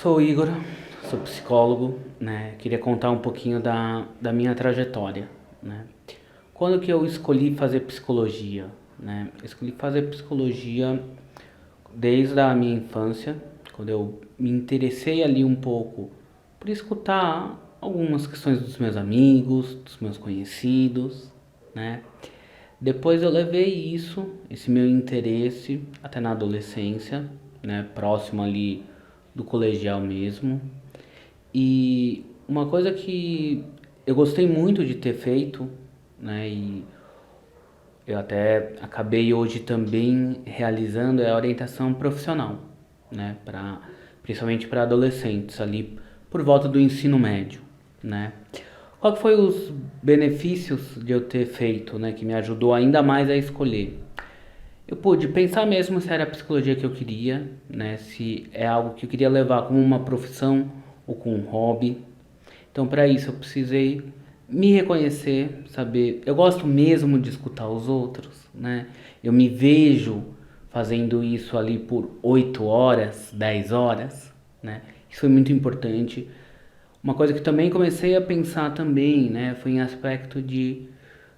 Sou o Igor, sou psicólogo, né? Queria contar um pouquinho da minha trajetória, né? Quando que eu escolhi fazer psicologia, né? Eu escolhi fazer psicologia desde a minha infância, quando eu me interessei ali um pouco por escutar algumas questões dos meus amigos, dos meus conhecidos, né? Depois eu levei esse meu interesse, até na adolescência, né? Próximo ali do colegial mesmo. E uma coisa que eu gostei muito de ter feito, né? E eu até acabei hoje também realizando é a orientação profissional, né? Principalmente para adolescentes ali por volta do ensino médio, né? Qual que foi os benefícios de eu ter feito, né? Que me ajudou ainda mais a escolher? Eu pude pensar mesmo se era a psicologia que eu queria, né? Se é algo que eu queria levar como uma profissão ou como um hobby. Então, para isso, eu precisei me reconhecer, saber. Eu gosto mesmo de escutar os outros, né? Eu me vejo fazendo isso ali por 8 horas, 10 horas, né? Isso foi muito importante. Uma coisa que também comecei a pensar também, né, foi em aspecto de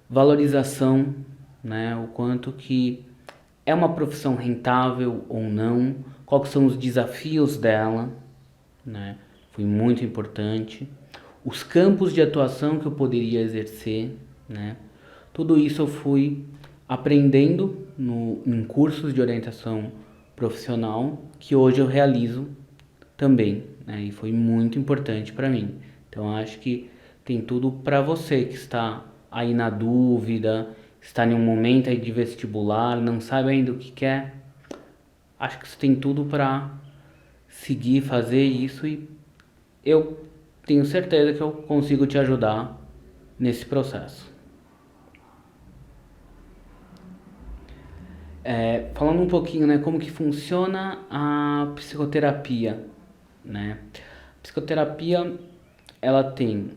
valorização, né, o quanto que é uma profissão rentável ou não, quais são os desafios dela, né? Foi muito importante. Os campos de atuação que eu poderia exercer, né? Tudo isso eu fui aprendendo em cursos de orientação profissional que hoje eu realizo também, né? E foi muito importante para mim. Então acho que tem tudo para você que está aí na dúvida, está em um momento aí de vestibular, não sabe ainda o que quer. Acho que você tem tudo para seguir, fazer isso e eu tenho certeza que eu consigo te ajudar nesse processo. Falando um pouquinho, né, como que funciona a psicoterapia, né? A psicoterapia, ela tem,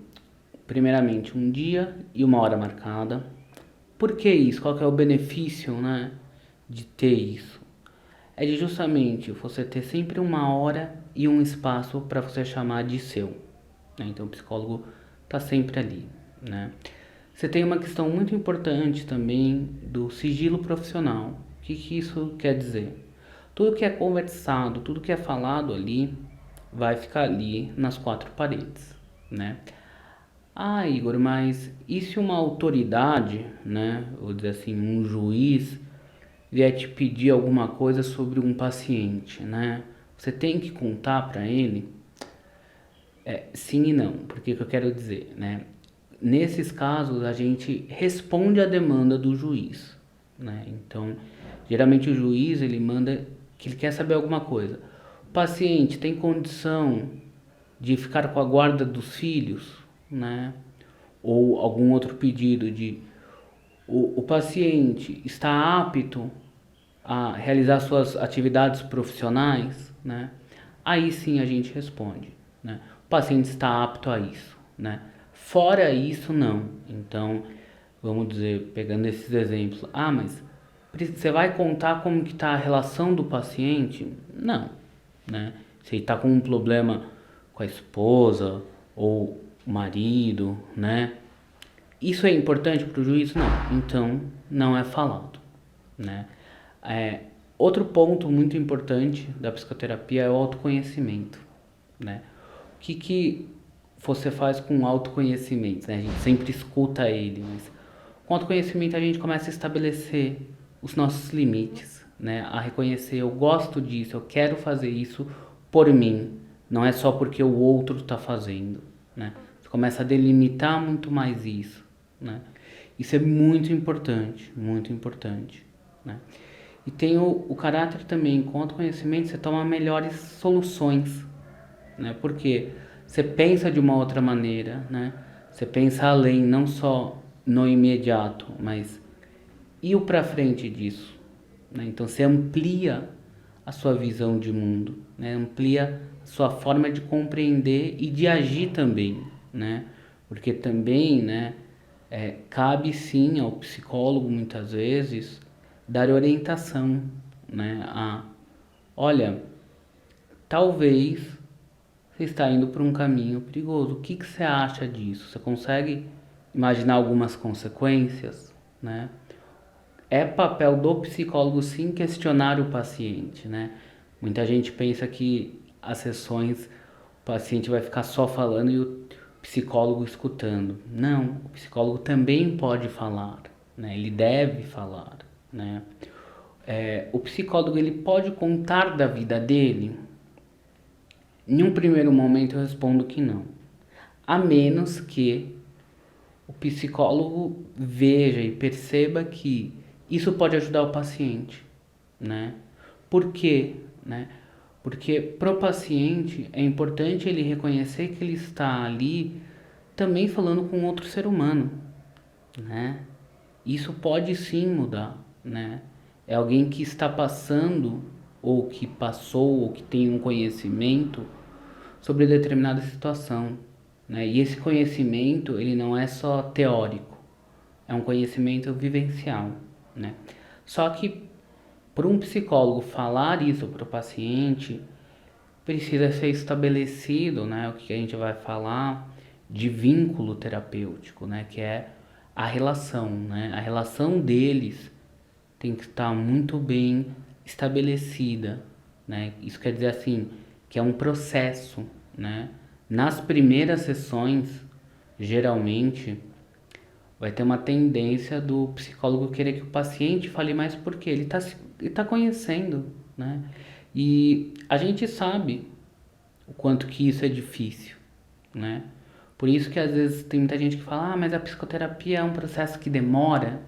primeiramente, um dia e uma hora marcada. Por que isso? Qual que é o benefício, né, de ter isso? É de justamente você ter sempre uma hora e um espaço para você chamar de seu, né? Então o psicólogo está sempre ali, né? Você tem uma questão muito importante também do sigilo profissional. O que que isso quer dizer? Tudo que é conversado, tudo que é falado ali vai ficar ali nas quatro paredes, né? Ah, Igor, mas e se uma autoridade, né, vou dizer assim, um juiz vier te pedir alguma coisa sobre um paciente, né? Você tem que contar para ele? Sim e não. Por que que eu quero dizer, né? Nesses casos, a gente responde à demanda do juiz, né? Então, geralmente o juiz, ele manda que ele quer saber alguma coisa. O paciente tem condição de ficar com a guarda dos filhos, né? Ou algum outro pedido de o paciente está apto a realizar suas atividades profissionais, né? Aí sim a gente responde, né? O paciente está apto a isso, né? Fora isso, não. Então, vamos dizer, pegando esses exemplos, ah, mas você vai contar como que está a relação do paciente? Não, né? Se ele está com um problema com a esposa ou o marido, né? Isso é importante para o juiz? Não. Então, não é falado, né? É, outro ponto muito importante da psicoterapia é o autoconhecimento, né? O que você faz com o autoconhecimento, né? A gente sempre escuta ele, mas com o autoconhecimento a gente começa a estabelecer os nossos limites, né? A reconhecer, eu gosto disso, eu quero fazer isso por mim, não é só porque o outro está fazendo, né? Você começa a delimitar muito mais isso, né? Isso é muito importante, né? E tem o caráter também, com autoconhecimento você toma melhores soluções, né? Porque você pensa de uma outra maneira, né? Você pensa além, não só no imediato, mas e o para frente disso, né? Então você amplia a sua visão de mundo, né? Amplia a sua forma de compreender e de agir também, né? Porque também, né, cabe sim ao psicólogo muitas vezes dar orientação, né? Olha, talvez você está indo por um caminho perigoso. O que que você acha disso? Você consegue imaginar algumas consequências, né? É papel do psicólogo sim questionar o paciente, né? Muita gente pensa que as sessões o paciente vai ficar só falando e o psicólogo escutando. Não, o psicólogo também pode falar, né? Ele deve falar, né? O psicólogo ele pode contar da vida dele? Em um primeiro momento eu respondo que não. A menos que o psicólogo veja e perceba que isso pode ajudar o paciente, né? Por quê, né? Porque pro paciente é importante ele reconhecer que ele está ali também falando com outro ser humano, né? Isso pode sim mudar, né? É alguém que está passando ou que passou ou que tem um conhecimento sobre determinada situação, né? E esse conhecimento, ele não é só teórico, é um conhecimento vivencial, né? Só que para um psicólogo falar isso para o paciente, precisa ser estabelecido, né, o que a gente vai falar de vínculo terapêutico, né, que é a relação, né? A relação deles tem que estar muito bem estabelecida, né? Isso quer dizer assim, que é um processo, né? Nas primeiras sessões, geralmente, vai ter uma tendência do psicólogo querer que o paciente fale mais porque ele tá conhecendo, né? E a gente sabe o quanto que isso é difícil, né? Por isso que às vezes tem muita gente que fala, ah, mas a psicoterapia é um processo que demora.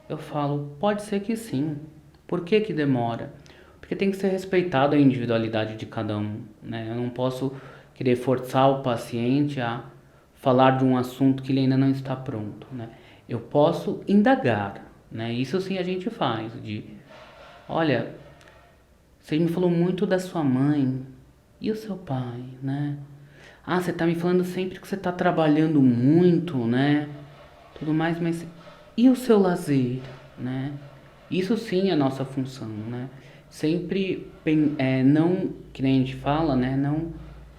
Eu falo, pode ser que sim. Por que que demora? Porque tem que ser respeitado a individualidade de cada um, né? Eu não posso querer forçar o paciente a falar de um assunto que ele ainda não está pronto, né? Eu posso indagar, né? Isso sim a gente faz, de, olha, você me falou muito da sua mãe e o seu pai, né? Ah, você tá me falando sempre que você tá trabalhando muito, né? Tudo mais, mas e o seu lazer, né? Isso sim é a nossa função, né? Sempre, não, que nem a gente fala, né? Não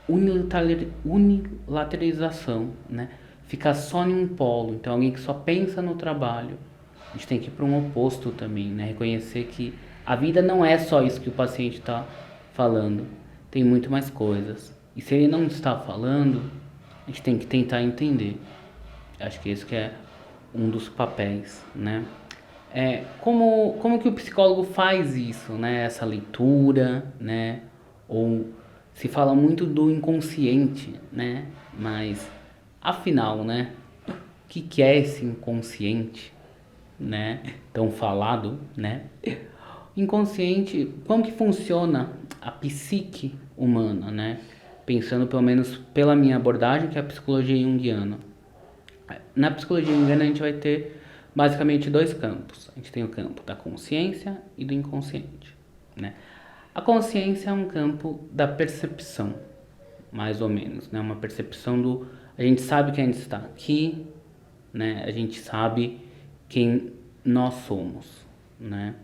unilateralização, né? Ficar só em um polo, então alguém que só pensa no trabalho. A gente tem que ir para um oposto também, né? Reconhecer que a vida não é só isso que o paciente está falando, tem muito mais coisas. E se ele não está falando, a gente tem que tentar entender. Acho que esse que é um dos papéis, né? Como que o psicólogo faz isso, né? Essa leitura, né? Ou se fala muito do inconsciente, né? Mas afinal, né? O que é esse inconsciente, né? Tão falado, né? Inconsciente, como que funciona a psique humana, né? Pensando pelo menos pela minha abordagem, que é a psicologia junguiana. Na psicologia junguiana a gente vai ter basicamente dois campos. A gente tem o campo da consciência e do inconsciente, né? A consciência é um campo da percepção, mais ou menos, né? Uma percepção do... A gente sabe que a gente está aqui, né? A gente sabe quem nós somos, né?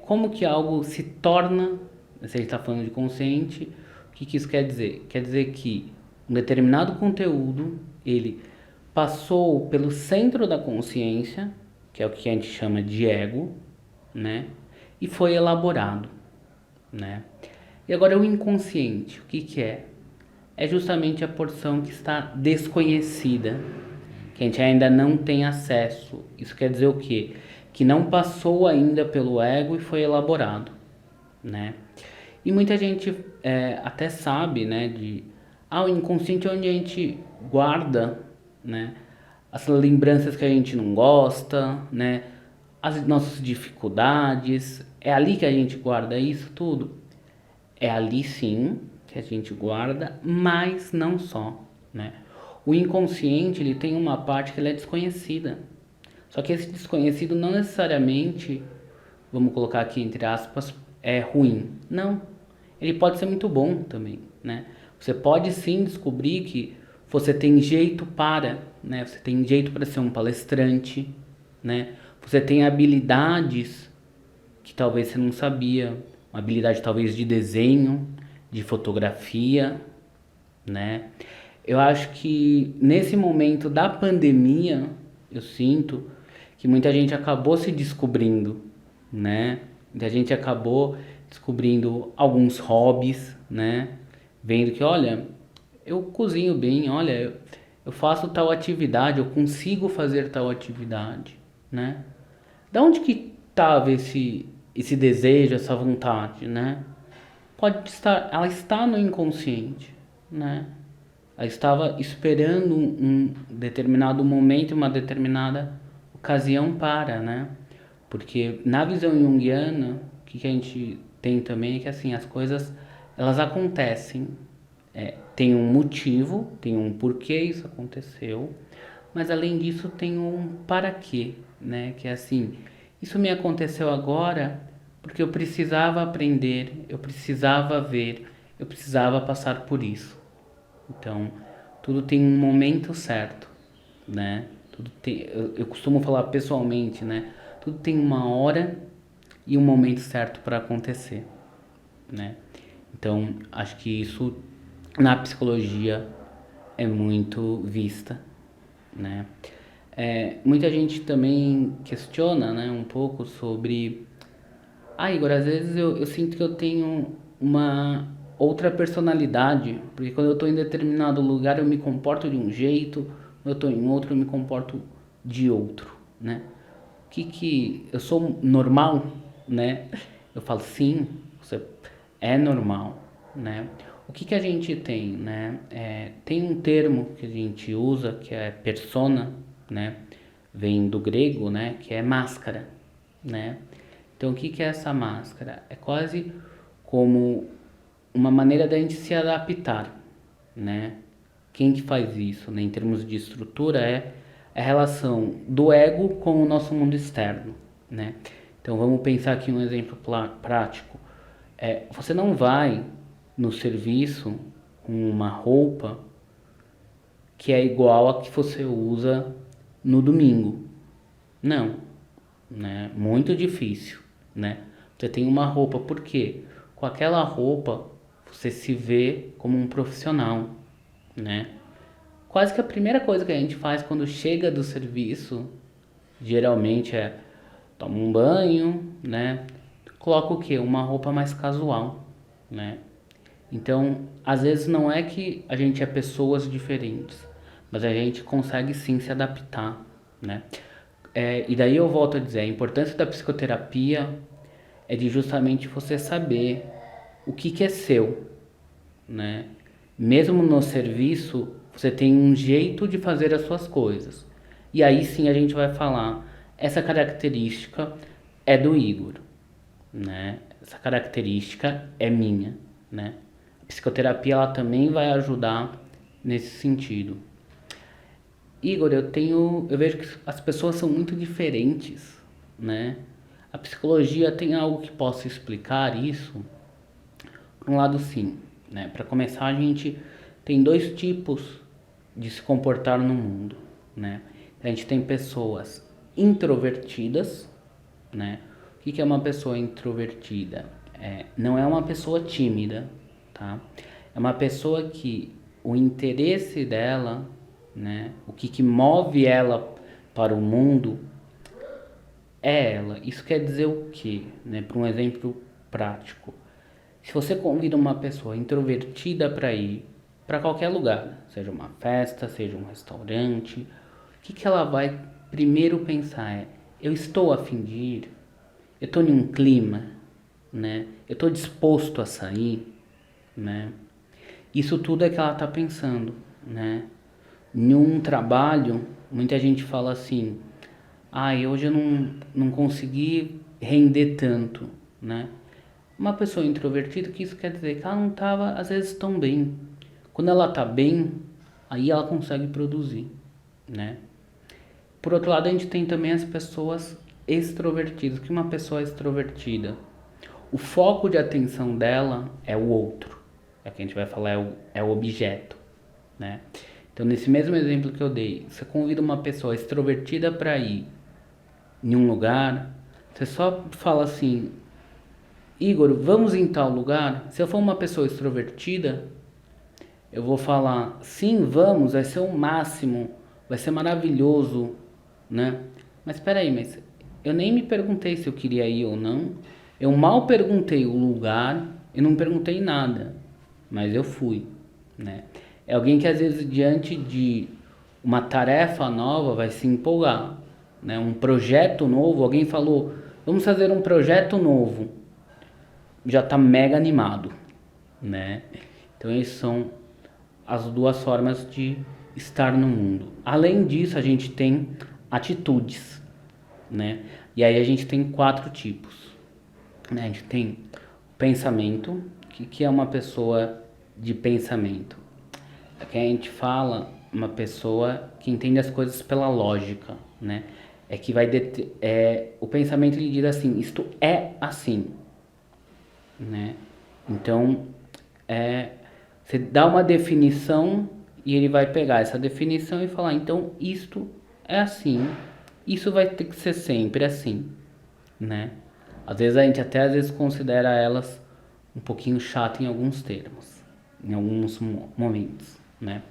Como que algo se torna, se a gente está falando de consciente, o que isso quer dizer? Quer dizer que um determinado conteúdo, ele passou pelo centro da consciência, que é o que a gente chama de ego, né? E foi elaborado, né? E agora o inconsciente, o que é? É justamente a porção que está desconhecida, que a gente ainda não tem acesso. Isso quer dizer o quê? Que não passou ainda pelo ego e foi elaborado, né? E muita gente até sabe, né, o inconsciente é onde a gente guarda, né, as lembranças que a gente não gosta, né, as nossas dificuldades, é ali que a gente guarda isso tudo. É ali sim que a gente guarda, mas não só, né? O inconsciente, ele tem uma parte que ele é desconhecida. Só que esse desconhecido não necessariamente, vamos colocar aqui entre aspas, é ruim. Não. Ele pode ser muito bom também, né? Você pode sim descobrir que você tem jeito para, né? Você tem jeito para ser um palestrante, né? Você tem habilidades que talvez você não sabia, uma habilidade talvez de desenho, de fotografia, né? Eu acho que nesse momento da pandemia, eu sinto que muita gente acabou se descobrindo, né? Muita gente acabou descobrindo alguns hobbies, né? Vendo que, olha, eu cozinho bem, olha, eu faço tal atividade, eu consigo fazer tal atividade, né? Da onde que estava esse desejo, essa vontade, né? Pode estar, ela está no inconsciente, né? Ela estava esperando um determinado momento, uma determinada ocasião para, né? Porque na visão junguiana, o que a gente tem também é que assim, as coisas elas acontecem. Tem um motivo, tem um porquê isso aconteceu, mas além disso tem um para quê, né? Que é assim, isso me aconteceu agora porque eu precisava aprender, eu precisava ver, eu precisava passar por isso. Então, tudo tem um momento certo, né? Tudo tem, eu costumo falar pessoalmente, né? Tudo tem uma hora e um momento certo para acontecer, né? Então, acho que isso na psicologia é muito vista, né? Muita gente também questiona, né, um pouco sobre Igor, às vezes eu sinto que eu tenho uma outra personalidade, porque quando eu estou em determinado lugar eu me comporto de um jeito, quando eu estou em outro eu me comporto de outro, né? Que eu sou normal, né? Eu falo sim, você é normal, né? O que a gente tem, né? Tem um termo que a gente usa que é persona, né? Vem do grego, né? Que é máscara, né? Então, o que é essa máscara? É quase como uma maneira da gente se adaptar, né? Quem que faz isso, né? Em termos de estrutura, é a relação do ego com o nosso mundo externo, né? Então, vamos pensar aqui um exemplo prático. Você não vai no serviço com uma roupa que é igual a que você usa no domingo. Não, né? Muito difícil, né? Você tem uma roupa, por quê? Com aquela roupa você se vê como um profissional, né? Quase que a primeira coisa que a gente faz quando chega do serviço, geralmente é toma um banho, né? Coloca o quê? Uma roupa mais casual, né? Então, às vezes não é que a gente é pessoas diferentes, mas a gente consegue sim se adaptar, né? E daí eu volto a dizer, a importância da psicoterapia é de justamente você saber o que é seu, né? Mesmo no serviço, você tem um jeito de fazer as suas coisas. E aí sim a gente vai falar, essa característica é do Igor, né? Essa característica é minha, né? A psicoterapia ela também vai ajudar nesse sentido. Igor, eu vejo que as pessoas são muito diferentes, né? A psicologia tem algo que possa explicar isso? Por um lado, sim, né? Para começar, a gente tem dois tipos de se comportar no mundo, né? A gente tem pessoas introvertidas, né? O que é uma pessoa introvertida? Não é uma pessoa tímida, tá? É uma pessoa que o interesse dela, né? O que move ela para o mundo é ela. Isso quer dizer o quê, né? Para um exemplo prático. Se você convida uma pessoa introvertida para ir para qualquer lugar, seja uma festa, seja um restaurante, o que ela vai primeiro pensar eu estou a fim de ir? Eu estou em um clima, né? Eu estou disposto a sair, né? Isso tudo é que ela está pensando, né? Em um trabalho, muita gente fala assim, hoje eu não consegui render tanto, né? Uma pessoa introvertida, o que isso quer dizer? Que ela não estava, às vezes, tão bem. Quando ela está bem, aí ela consegue produzir, né? Por outro lado, a gente tem também as pessoas extrovertidas. O que é uma pessoa extrovertida? O foco de atenção dela é o outro. É o que a gente vai falar, é o objeto, né? Então, nesse mesmo exemplo que eu dei, você convida uma pessoa extrovertida para ir em um lugar, você só fala assim, Igor, vamos em tal lugar? Se eu for uma pessoa extrovertida, eu vou falar, sim, vamos, vai ser o máximo, vai ser maravilhoso, né? Mas espera aí, mas eu nem me perguntei se eu queria ir ou não. Eu mal perguntei o lugar, eu não perguntei nada, mas eu fui, né? É alguém que às vezes diante de uma tarefa nova vai se empolgar, né? Um projeto novo, alguém falou, vamos fazer um projeto novo, já está mega animado, né? Então essas são as duas formas de estar no mundo. Além disso, a gente tem atitudes, né? E aí a gente tem 4 tipos, né? A gente tem o pensamento, que é uma pessoa de pensamento. Aqui a gente fala uma pessoa que entende as coisas pela lógica, né? É que o pensamento ele diz assim, isto é assim, né? Então, você dá uma definição e ele vai pegar essa definição e falar, então isto é assim, isso vai ter que ser sempre assim, né? Às vezes a gente até às vezes considera elas um pouquinho chato em alguns termos, em alguns momentos, né?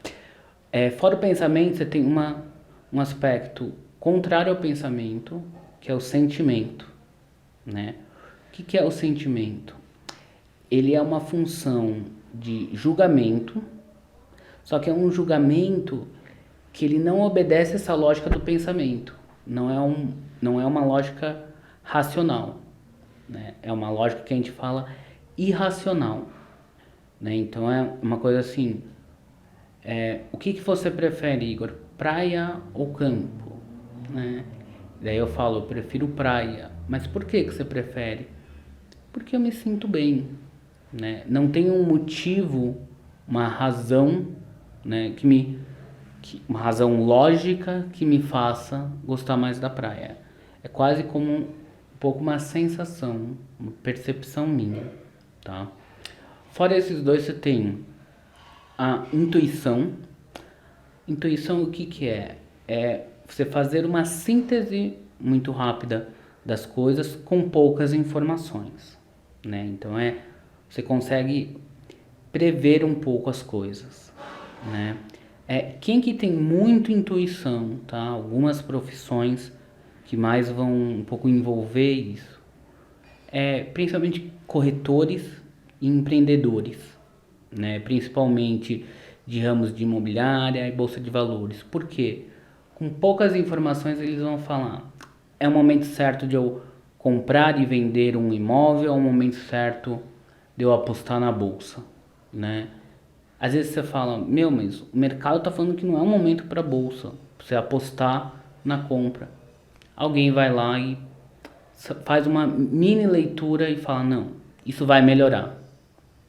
Fora o pensamento, você tem um aspecto contrário ao pensamento, que é o sentimento, né? O que é o sentimento? Ele é uma função de julgamento, só que é um julgamento que ele não obedece essa lógica do pensamento. Não é uma lógica racional, né? É uma lógica que a gente fala irracional, né? Então é uma coisa assim, o que você prefere, Igor? Praia ou campo, né? Daí eu falo, eu prefiro praia. Mas por que você prefere? Porque eu me sinto bem, né? Não tem um motivo, uma razão, né, uma razão lógica que me faça gostar mais da praia. É quase como um pouco uma sensação, uma percepção minha, tá? Fora esses dois, você tem a intuição. Intuição, o que é? É você fazer uma síntese muito rápida das coisas com poucas informações, né? Então você consegue prever um pouco as coisas, né? Quem que tem muita intuição, tá? Algumas profissões que mais vão um pouco envolver isso, principalmente corretores e empreendedores, né? Principalmente de ramos de imobiliária e bolsa de valores. Por quê? Com poucas informações eles vão falar, é o momento certo de eu comprar e vender um imóvel, é o momento certo de eu apostar na bolsa, né? Às vezes você fala, meu, mas o mercado está falando que não é um momento para bolsa, pra você apostar na compra. Alguém vai lá e faz uma mini leitura e fala, não, isso vai melhorar,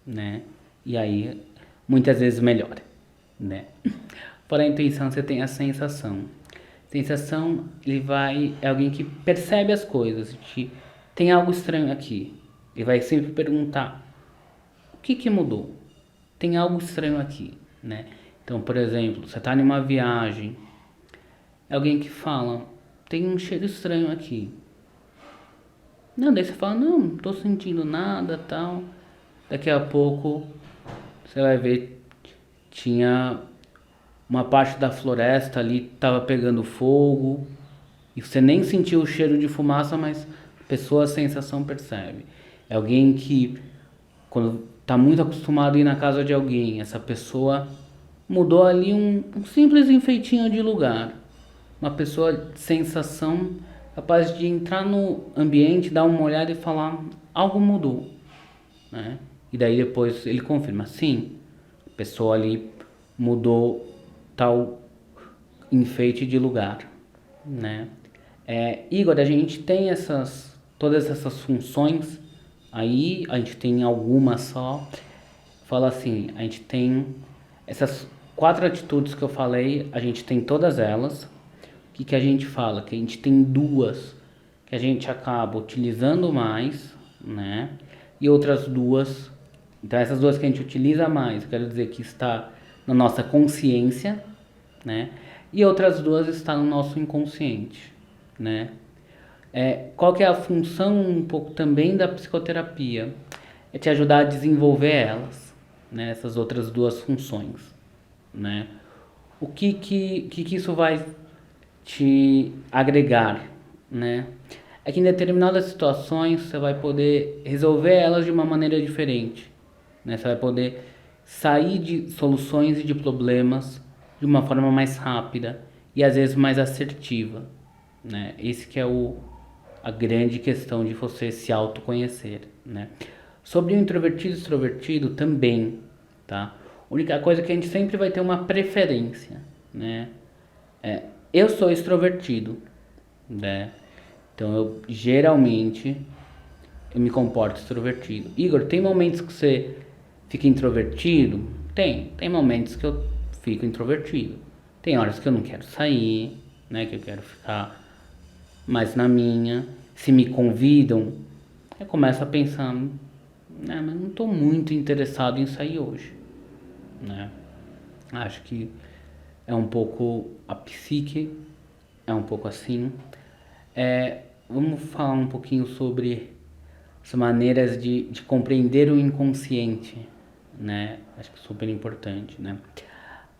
né? E aí, muitas vezes melhora, né? Fora a intuição, você tem a sensação. Sensação, é alguém que percebe as coisas, tem algo estranho aqui. Ele vai sempre perguntar, o que mudou? Tem algo estranho aqui, né? Então, por exemplo, você está em uma viagem, alguém que fala, tem um cheiro estranho aqui. Não, daí você fala, não tô sentindo nada, tal. Daqui a pouco você vai ver, tinha uma parte da floresta ali, tava pegando fogo, e você nem sentiu o cheiro de fumaça, mas a pessoa, a sensação percebe. É alguém que, quando tá muito acostumado a ir na casa de alguém, essa pessoa mudou ali um simples enfeitinho de lugar. Uma pessoa de sensação capaz de entrar no ambiente, dar uma olhada e falar, algo mudou, né? E daí depois ele confirma, sim, a pessoa ali mudou tal enfeite de lugar, né? Igor, a gente tem todas essas funções, aí a gente tem algumas só, fala assim, a gente tem essas 4 atitudes que eu falei, a gente tem todas elas. O que a gente fala? Que a gente tem 2 que a gente acaba utilizando mais, né? E outras 2, então essas 2 que a gente utiliza mais, eu quero dizer que está na nossa consciência, né? E outras 2 está no nosso inconsciente, né? Qual que é a função um pouco também da psicoterapia? É te ajudar a desenvolver elas, né? Essas outras duas funções, né? O que isso vai te agregar, né? É que em determinadas situações você vai poder resolver elas de uma maneira diferente, né? Você vai poder sair de soluções e de problemas de uma forma mais rápida e às vezes mais assertiva, né? Esse que é a grande questão de você se autoconhecer, né? Sobre o introvertido e extrovertido também, tá? A única coisa é que a gente sempre vai ter uma preferência, né? Eu sou extrovertido, né? Então eu geralmente eu me comporto extrovertido. Igor, tem momentos que você fica introvertido? Tem momentos que eu fico introvertido. Tem horas que eu não quero sair, né? Que eu quero ficar mais na minha. Se me convidam, eu começo a pensar, né, mas não estou muito interessado em sair hoje, né? Acho que é um pouco a psique, é um pouco assim. Vamos falar um pouquinho sobre as maneiras de compreender o inconsciente, né? Acho que é super importante, né?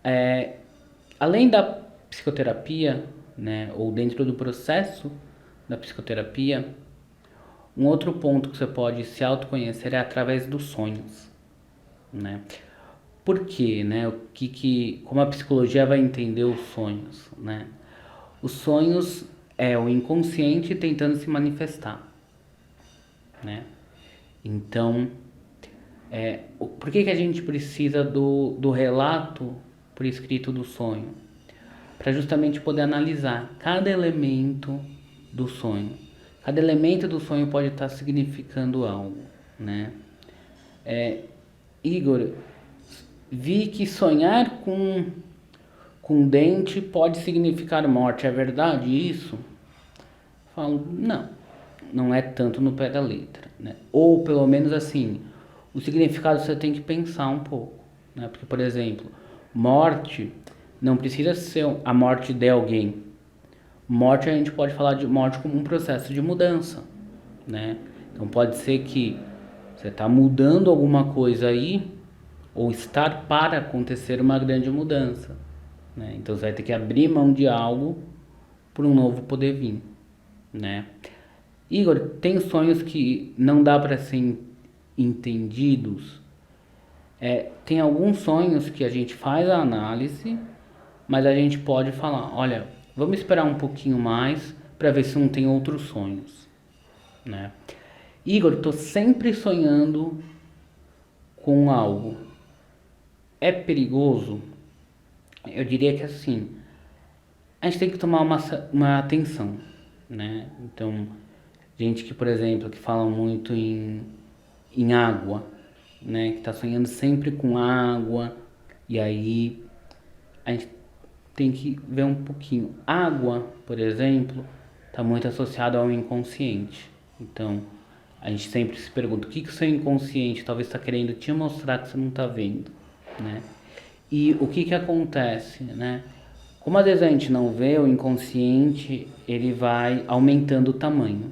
É, Além da psicoterapia, né, ou dentro do processo da psicoterapia, um outro ponto que você pode se autoconhecer é através dos sonhos, né? Por quê, né? Como a psicologia vai entender os sonhos, né? Os sonhos é o inconsciente tentando se manifestar, né? Então, por que a gente precisa do relato por escrito do sonho? Para justamente poder analisar cada elemento do sonho. Cada elemento do sonho pode estar significando algo, né? Igor, vi que sonhar com dente pode significar morte. É verdade isso? Falo, não, não é tanto no pé da letra, né? Ou pelo menos assim, o significado você tem que pensar um pouco, né? Porque, por exemplo, morte não precisa ser a morte de alguém. Morte a gente pode falar de morte como um processo de mudança, né? Então pode ser que você está mudando alguma coisa aí ou estar para acontecer uma grande mudança, né? Então você vai ter que abrir mão de algo para um novo poder vir, né? Igor, tem sonhos que não dá para ser entendidos. Tem alguns sonhos que a gente faz a análise, mas a gente pode falar, olha, vamos esperar um pouquinho mais para ver se não tem outros sonhos, né? Igor, estou sempre sonhando com algo. É perigoso? Eu diria que assim, a gente tem que tomar uma atenção, né? Então, gente que, por exemplo, que fala muito em água, né? Que tá sonhando sempre com água, e aí a gente tem que ver um pouquinho. Água, por exemplo, está muito associada ao inconsciente. Então, a gente sempre se pergunta o que o seu inconsciente talvez está querendo te mostrar que você não está vendo, né? E o que acontece, né? Como às vezes a gente não vê, o inconsciente ele vai aumentando o tamanho.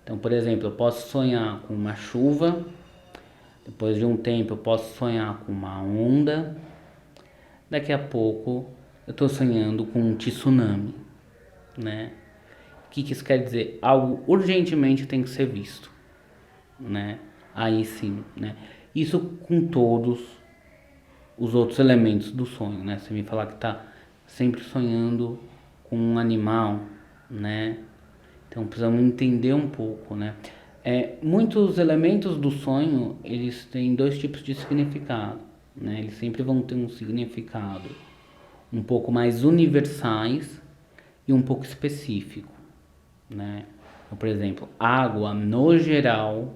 Então, por exemplo, eu posso sonhar com uma chuva, depois de um tempo eu posso sonhar com uma onda, daqui a pouco eu estou sonhando com um tsunami, né? O que isso quer dizer? Algo urgentemente tem que ser visto, né? Aí sim, né? Isso com todos os outros elementos do sonho, né? Você me falar que tá sempre sonhando com um animal, né? Então precisamos entender um pouco, né? Muitos elementos do sonho, eles têm dois tipos de significado, né? Eles sempre vão ter um significado um pouco mais universais e um pouco específico, né? Então, por exemplo, água no geral,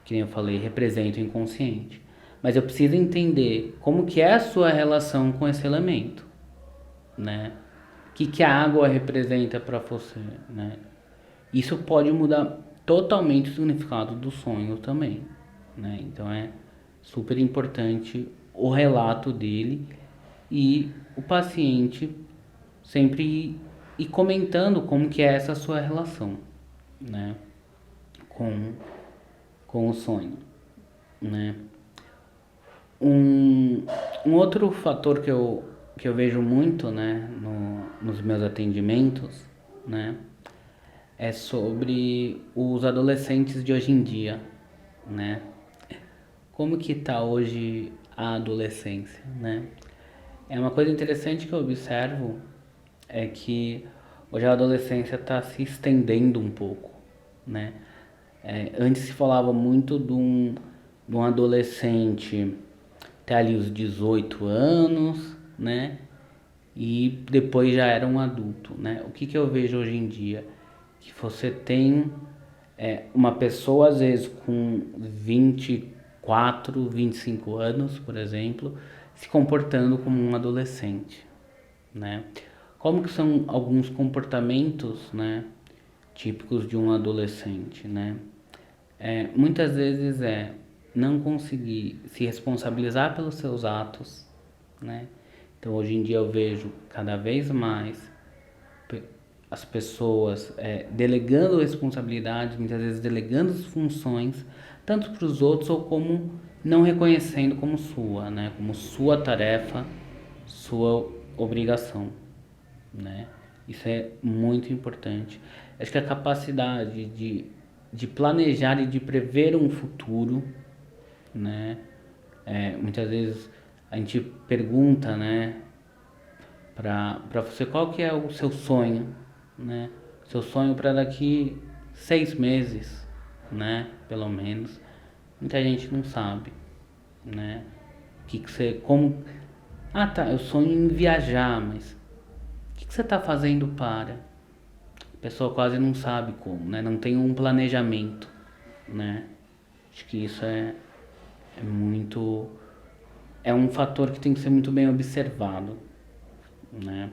que nem eu falei, representa o inconsciente. Mas eu preciso entender como que é a sua relação com esse elemento, né? O que a água representa para você, né? Isso pode mudar totalmente o significado do sonho também, né? Então é super importante o relato dele e o paciente sempre e comentando como que é essa sua relação, né, com, com o sonho, né. Um, um outro fator que eu vejo muito, né, nos meus atendimentos, né, é sobre os adolescentes de hoje em dia, né. Como que tá hoje a adolescência, né? É uma coisa interessante que eu observo é que hoje a adolescência está se estendendo um pouco, né? Antes se falava muito de um adolescente até ali os 18 anos, né? E depois já era um adulto, né? O que que eu vejo hoje em dia? Que você tem uma pessoa, às vezes, com 24, 25 anos, por exemplo, se comportando como um adolescente, né? Como que são alguns comportamentos, né, típicos de um adolescente, né? Muitas vezes não conseguir se responsabilizar pelos seus atos, né? Então hoje em dia eu vejo cada vez mais as pessoas delegando responsabilidades, muitas vezes delegando funções, tanto para os outros ou como não reconhecendo como sua, né? Como sua tarefa, sua obrigação, né? Isso é muito importante. Acho que a capacidade de planejar e de prever um futuro, né? Muitas vezes a gente pergunta, né, para você qual que é o seu sonho, né? Seu sonho para daqui 6 meses, né? Pelo menos. Muita gente não sabe, né? Que você, como, ah, tá, eu sonho em viajar, mas o que você está fazendo para? A pessoa quase não sabe como, né? Não tem um planejamento, né? Acho que isso é muito, é um fator que tem que ser muito bem observado, né?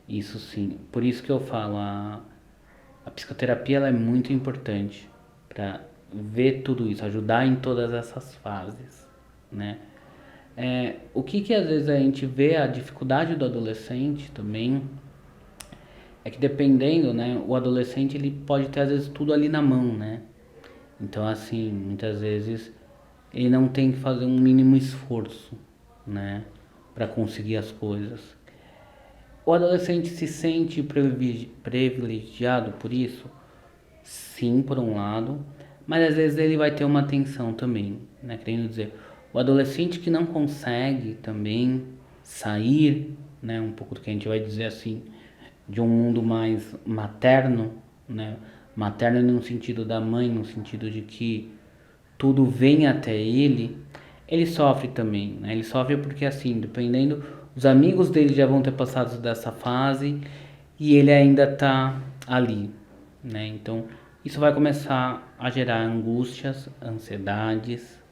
Isso sim. Por isso que eu falo, a psicoterapia ela é muito importante para ver tudo isso, ajudar em todas essas fases, né? O que às vezes a gente vê a dificuldade do adolescente também é que dependendo, né, o adolescente ele pode ter às vezes tudo ali na mão, né? Então assim, muitas vezes ele não tem que fazer um mínimo esforço, né, para conseguir as coisas. O adolescente se sente privilegiado por isso? Sim, por um lado, mas às vezes ele vai ter uma tensão também, né? Querendo dizer, o adolescente que não consegue também sair, né, um pouco do que a gente vai dizer assim, de um mundo mais materno, né? Materno no sentido da mãe, no sentido de que tudo vem até ele sofre também, né? Ele sofre porque assim, dependendo, os amigos dele já vão ter passado dessa fase e ele ainda tá ali, né? Então, isso vai começar a gerar angústias, ansiedades,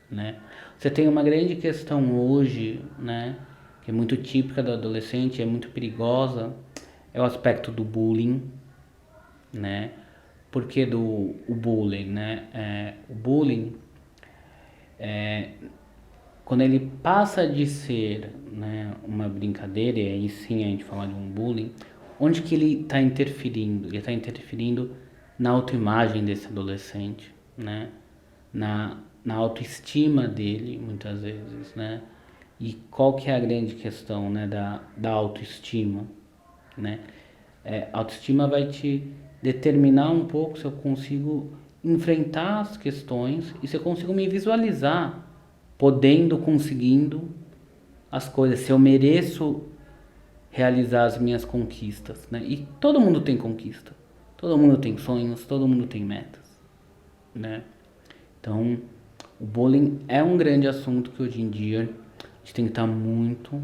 né? Você tem uma grande questão hoje, né, que é muito típica do adolescente, é muito perigosa, é o aspecto do bullying, né? Porque o bullying, né? O bullying quando ele passa de ser, né, uma brincadeira, e aí sim a gente fala de um bullying, onde que ele está interferindo? Ele está interferindo na autoimagem desse adolescente, né? Na autoestima dele, muitas vezes, né? E qual que é a grande questão, né, da autoestima, né? A autoestima vai te determinar um pouco se eu consigo enfrentar as questões e se eu consigo me visualizar podendo, conseguindo as coisas, se eu mereço realizar as minhas conquistas, né? E todo mundo tem conquista, todo mundo tem sonhos, todo mundo tem metas, né? Então, o bullying é um grande assunto que hoje em dia a gente tem que estar muito,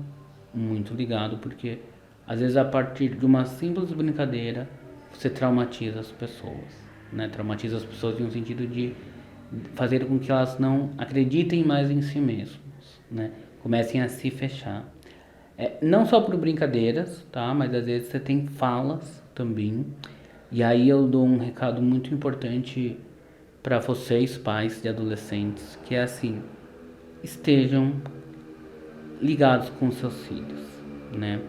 muito ligado, porque às vezes a partir de uma simples brincadeira você traumatiza as pessoas, né? Traumatiza as pessoas no sentido de fazer com que elas não acreditem mais em si mesmos, né? Comecem a se fechar. Não só por brincadeiras, tá? Mas às vezes você tem falas também. E aí eu dou um recado muito importante para vocês, pais de adolescentes, que é assim: estejam ligados com seus filhos, né?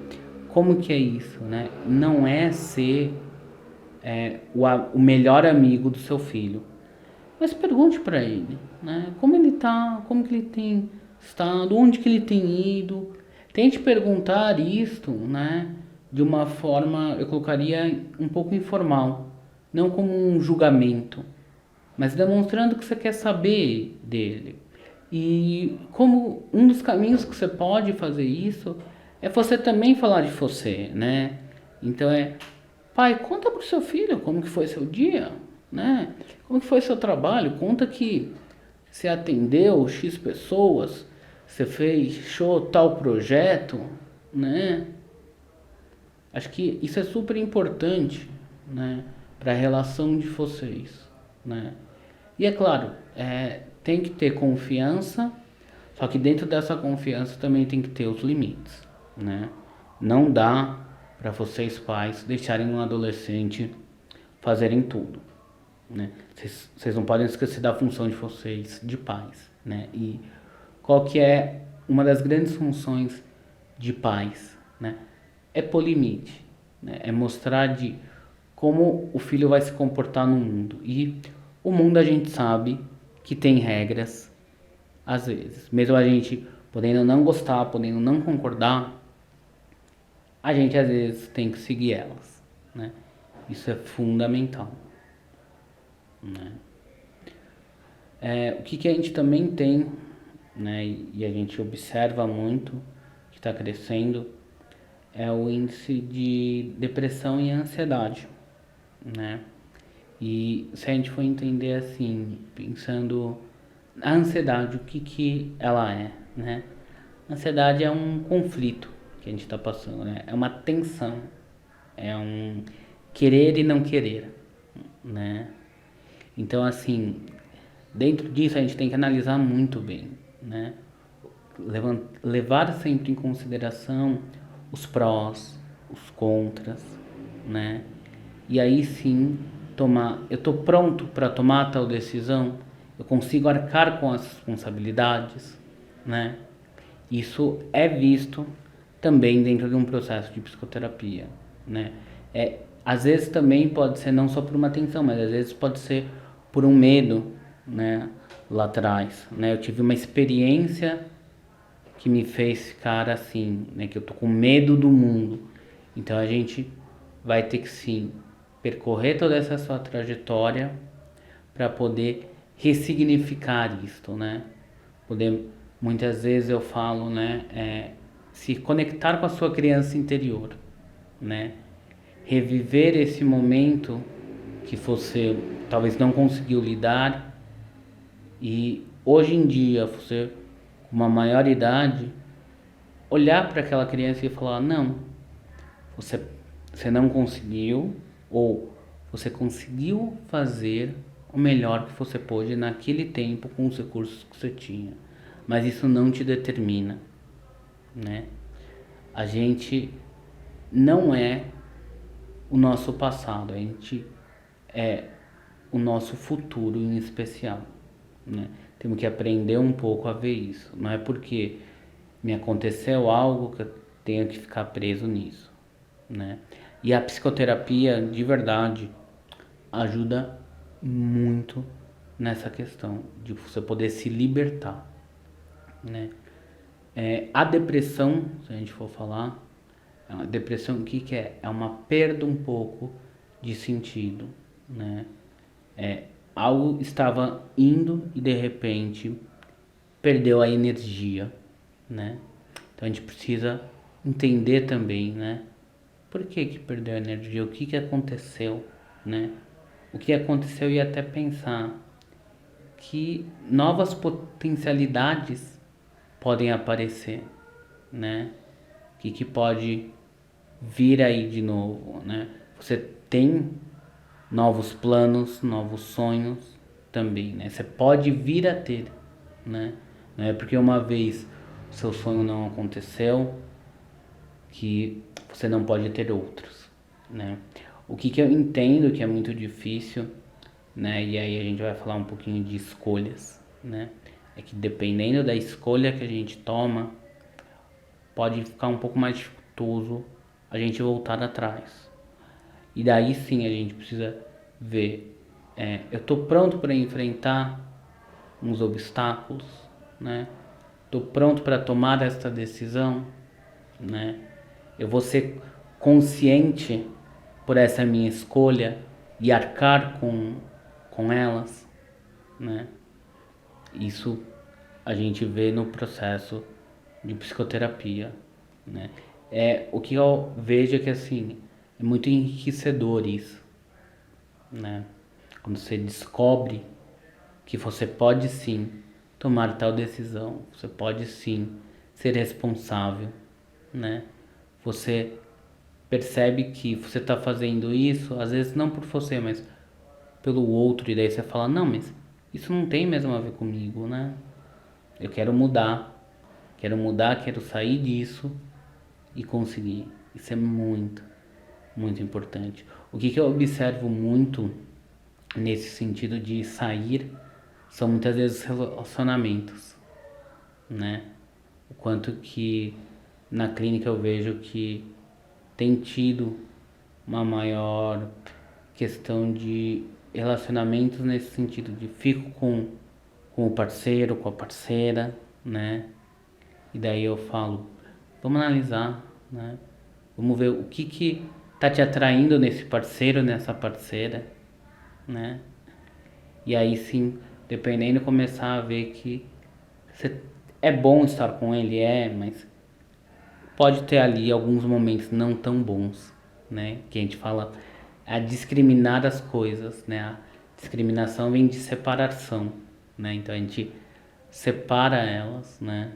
como que é isso, né? Não é ser o melhor amigo do seu filho. Mas pergunte para ele, né? Como ele tá, como que ele tem estado, onde que ele tem ido. Tente perguntar isto, né? De uma forma, eu colocaria um pouco informal, não como um julgamento, mas demonstrando que você quer saber dele. E como um dos caminhos que você pode fazer isso é você também falar de você, né? Então pai, conta pro seu filho como que foi seu dia, né? Como que foi seu trabalho? Conta que você atendeu X pessoas, você fechou tal projeto, né? Acho que isso é super importante, né, para a relação de vocês, né? E é claro, tem que ter confiança, só que dentro dessa confiança também tem que ter os limites, né? Não dá para vocês pais deixarem um adolescente fazerem tudo, né? Vocês não podem esquecer da função de vocês de pais, né? E qual que é uma das grandes funções de pais, né? É pôr limite, né? É mostrar de como o filho vai se comportar no mundo. E o mundo a gente sabe que tem regras, às vezes. Mesmo a gente podendo não gostar, podendo não concordar, a gente às vezes tem que seguir elas, né? Isso é fundamental, né? O que a gente também tem, né, e a gente observa muito que está crescendo é o índice de depressão e ansiedade, né? E se a gente for entender assim, pensando a ansiedade, o que ela é, né? A ansiedade é um conflito que a gente está passando, né? É uma tensão, é um querer e não querer, né? Então, assim, dentro disso a gente tem que analisar muito bem, né? Levar sempre em consideração os prós, os contras, né? E aí sim eu estou pronto para tomar tal decisão, eu consigo arcar com as responsabilidades, né? Isso é visto também dentro de um processo de psicoterapia, né? Às vezes também pode ser não só por uma tensão, mas às vezes pode ser por um medo, né? Lá atrás, né? Eu tive uma experiência que me fez ficar assim, né? Que eu tô com medo do mundo. Então a gente vai ter que sim percorrer toda essa sua trajetória para poder ressignificar isto, né? Poder, muitas vezes eu falo, né? Se conectar com a sua criança interior, né? Reviver esse momento que você talvez não conseguiu lidar e hoje em dia você com uma maior idade olhar para aquela criança e falar não, você você não conseguiu ou você conseguiu fazer o melhor que você pôde naquele tempo com os recursos que você tinha, mas isso não te determina, né? A gente não é o nosso passado, a gente é o nosso futuro em especial, né? Temos que aprender um pouco a ver isso. Não é porque me aconteceu algo que eu tenho que ficar preso nisso, né? E a psicoterapia, de verdade, ajuda muito nessa questão de você poder se libertar, né? A depressão, se a gente for falar, a depressão, o que é? É uma perda um pouco de sentido, né? Algo estava indo e de repente perdeu a energia, né? Então a gente precisa entender também, né? Por que perdeu a energia? O que aconteceu, né? O que aconteceu e até pensar que novas potencialidades podem aparecer, né? O que pode vir aí de novo, né? Você tem novos planos, novos sonhos também, né? Você pode vir a ter, né? Não é porque uma vez o seu sonho não aconteceu que você não pode ter outros, né? O que eu entendo que é muito difícil, né? E aí a gente vai falar um pouquinho de escolhas, né? É que dependendo da escolha que a gente toma, pode ficar um pouco mais dificultoso a gente voltar atrás. E daí sim a gente precisa ver, eu estou pronto para enfrentar uns obstáculos, né? Estou pronto para tomar esta decisão, né? Eu vou ser consciente por essa minha escolha e arcar com elas, né? Isso a gente vê no processo de psicoterapia, né? O que eu vejo é que assim, é muito enriquecedor isso, né? Quando você descobre que você pode sim tomar tal decisão, você pode sim ser responsável, né? Você percebe que você está fazendo isso, às vezes não por você, mas pelo outro, e daí você fala, não, mas isso não tem mesmo a ver comigo, né? Eu quero mudar, quero sair disso e conseguir. Isso é muito, muito importante. O que eu observo muito nesse sentido de sair são muitas vezes relacionamentos, né? O quanto que na clínica eu vejo que tem tido uma maior questão de relacionamentos nesse sentido de fico com o parceiro, com a parceira, né? E daí eu falo, vamos analisar, né? Vamos ver o que tá te atraindo nesse parceiro, nessa parceira, né? E aí sim, dependendo, começar a ver que você, é bom estar com ele, mas pode ter ali alguns momentos não tão bons, né? Que a gente fala a discriminar as coisas, né? A discriminação vem de separação, né? Então a gente separa elas, né?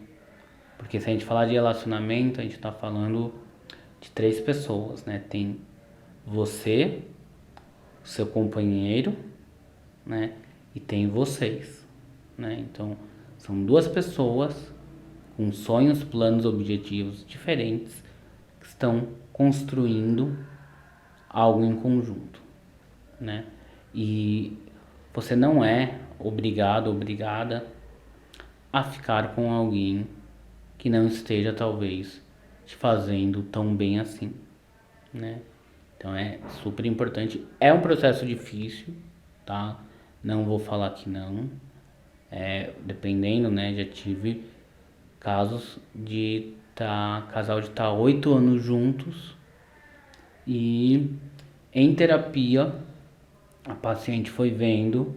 Porque se a gente falar de relacionamento, a gente está falando de três pessoas, né? Tem você, o seu companheiro, né? E tem vocês, né? Então são duas pessoas com sonhos, planos, objetivos diferentes que estão construindo algo em conjunto, né? E você não é obrigado, obrigada a ficar com alguém que não esteja talvez te fazendo tão bem assim, né? Então é super importante. É um processo difícil, tá? Não vou falar que não. Dependendo, né? Já tive casos de casal de estar 8 anos juntos e em terapia a paciente foi vendo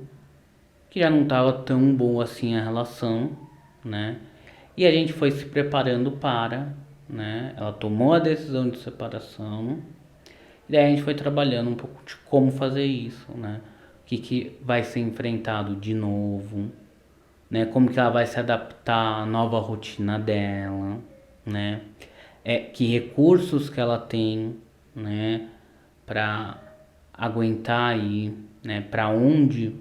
que já não estava tão boa assim a relação, né? E a gente foi se preparando para, né? Ela tomou a decisão de separação e daí a gente foi trabalhando um pouco de como fazer isso, né? O que vai ser enfrentado de novo, né? Como que ela vai se adaptar à nova rotina dela, né? Que recursos que ela tem, né? Para aguentar aí, né? Para onde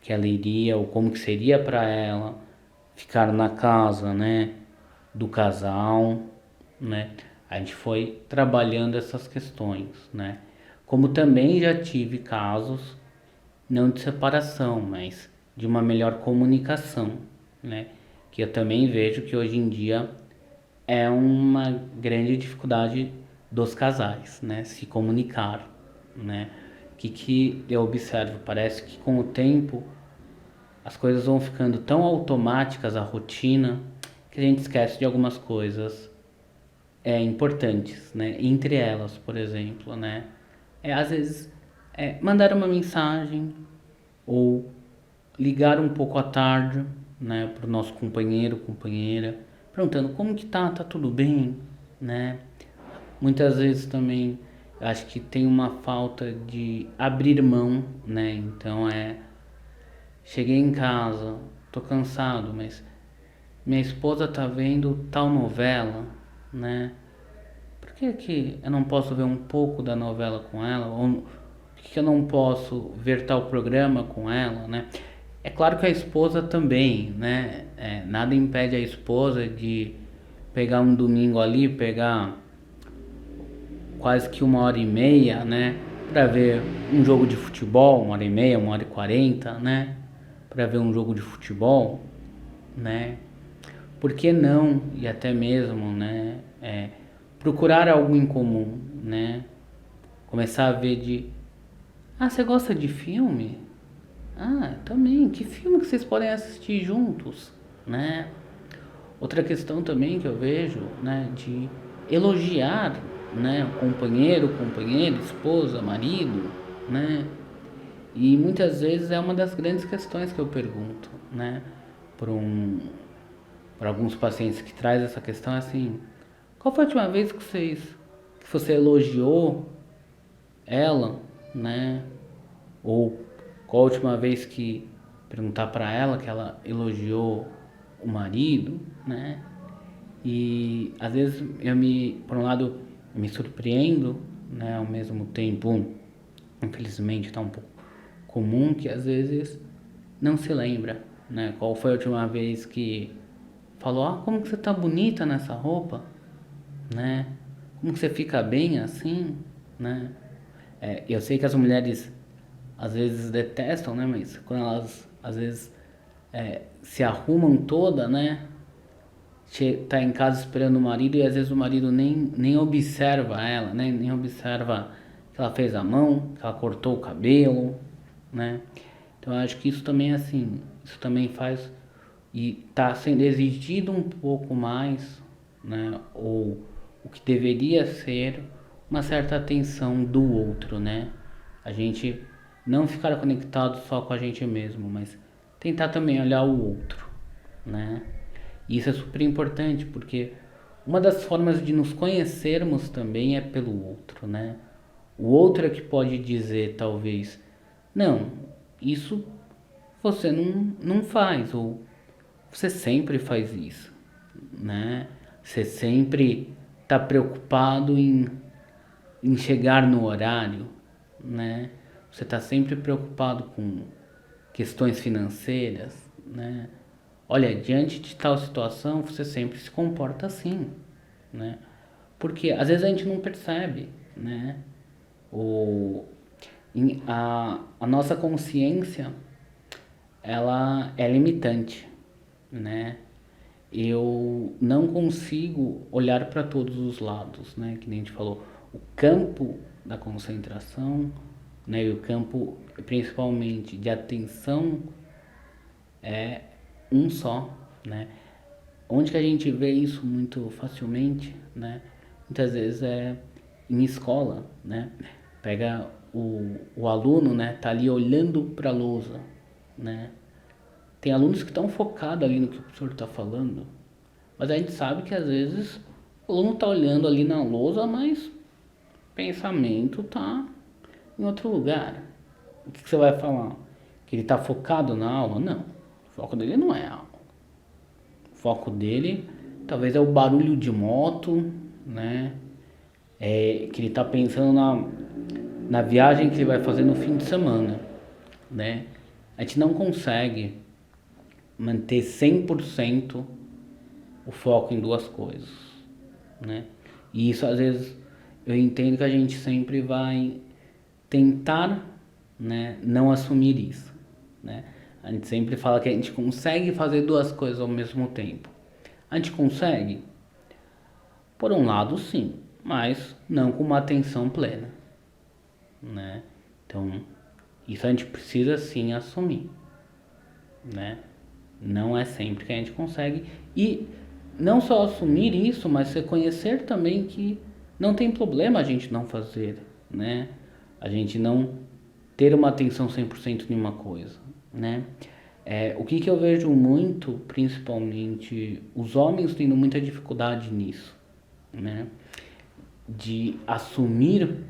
que ela iria ou como que seria para ela ficar na casa, né? Do casal, né? A gente foi trabalhando essas questões, né? Como também já tive casos não de separação, mas de uma melhor comunicação, né? Que eu também vejo que hoje em dia é uma grande dificuldade dos casais, né? Se comunicar, né? Que eu observo, parece que com o tempo as coisas vão ficando tão automáticas, a rotina, que a gente esquece de algumas coisas importantes, né? Entre elas, por exemplo, né? Às vezes mandar uma mensagem ou ligar um pouco à tarde, né, para o nosso companheiro, companheira, perguntando como que tá tudo bem, né? Muitas vezes também acho que tem uma falta de abrir mão, né? Então cheguei em casa, tô cansado, mas minha esposa tá vendo tal novela, né? Por que eu não posso ver um pouco da novela com ela? Ou por que eu não posso ver tal programa com ela, né? É claro que a esposa também, né? Nada impede a esposa de pegar um domingo ali, pegar quase que 1 hora e meia, né? Para ver um jogo de futebol, 1 hora e meia, 1 hora e 40, né? Para ver um jogo de futebol, né? Por que não? E até mesmo, né? procurar algo em comum, né? Começar a ver você gosta de filme? Também, que filme que vocês podem assistir juntos, né? Outra questão também que eu vejo, né, de elogiar, né, o companheiro, companheira, esposa, marido, né? E muitas vezes é uma das grandes questões que eu pergunto, né, para para alguns pacientes que traz essa questão assim, qual foi a última vez que você elogiou ela, né? Ou qual a última vez que perguntar para ela que ela elogiou o marido, né? E às vezes por um lado, eu me surpreendo, né? Ao mesmo tempo, infelizmente, está um pouco comum que às vezes não se lembra, né? Qual foi a última vez que falou, como que você tá bonita nessa roupa, né? Como que você fica bem assim, né? Eu sei que as mulheres às vezes detestam, né? Mas quando elas às vezes se arrumam toda, né? Tá em casa esperando o marido e às vezes o marido nem observa ela, né? Nem observa que ela fez a mão, que ela cortou o cabelo, né? Então eu acho que isso também assim, isso também faz e tá sendo exigido um pouco mais, né? Ou o que deveria ser uma certa atenção do outro, né? A gente não ficar conectado só com a gente mesmo, mas tentar também olhar o outro, né? E isso é super importante porque uma das formas de nos conhecermos também é pelo outro, né? O outro é que pode dizer, talvez, não, isso você não faz, ou você sempre faz isso, né? Você sempre está preocupado em chegar no horário, né? Você está sempre preocupado com questões financeiras, né? Olha, diante de tal situação, você sempre se comporta assim, né? Porque às vezes a gente não percebe, né? O, a nossa consciência, ela é limitante, né? Eu não consigo olhar para todos os lados, né? Que nem a gente falou, o campo da concentração, né? E o campo, principalmente, de atenção é um só, né? Onde que a gente vê isso muito facilmente, né? Muitas vezes é em escola, né? Pega o aluno, né? Tá ali olhando para a lousa, né? Tem alunos que estão focados ali no que o professor está falando, mas a gente sabe que às vezes o aluno está olhando ali na lousa, mas o pensamento está em outro lugar. O que você vai falar? Que ele está focado na aula? Não. O foco dele não é a aula. O foco dele talvez é o barulho de moto, né? Que ele está pensando na viagem que ele vai fazer no fim de semana, né? A gente não consegue manter 100% o foco em duas coisas, né? E isso às vezes eu entendo que a gente sempre vai tentar, né, não assumir isso, né? A gente sempre fala que a gente consegue fazer duas coisas ao mesmo tempo. A gente consegue? Por um lado, sim, mas não com uma atenção plena, né? Então, isso a gente precisa sim assumir, né? Não é sempre que a gente consegue e não só assumir isso, mas reconhecer também que não tem problema a gente não fazer, né? A gente não ter uma atenção 100% em uma coisa, né? O que eu vejo muito, principalmente os homens tendo muita dificuldade nisso, né? De assumir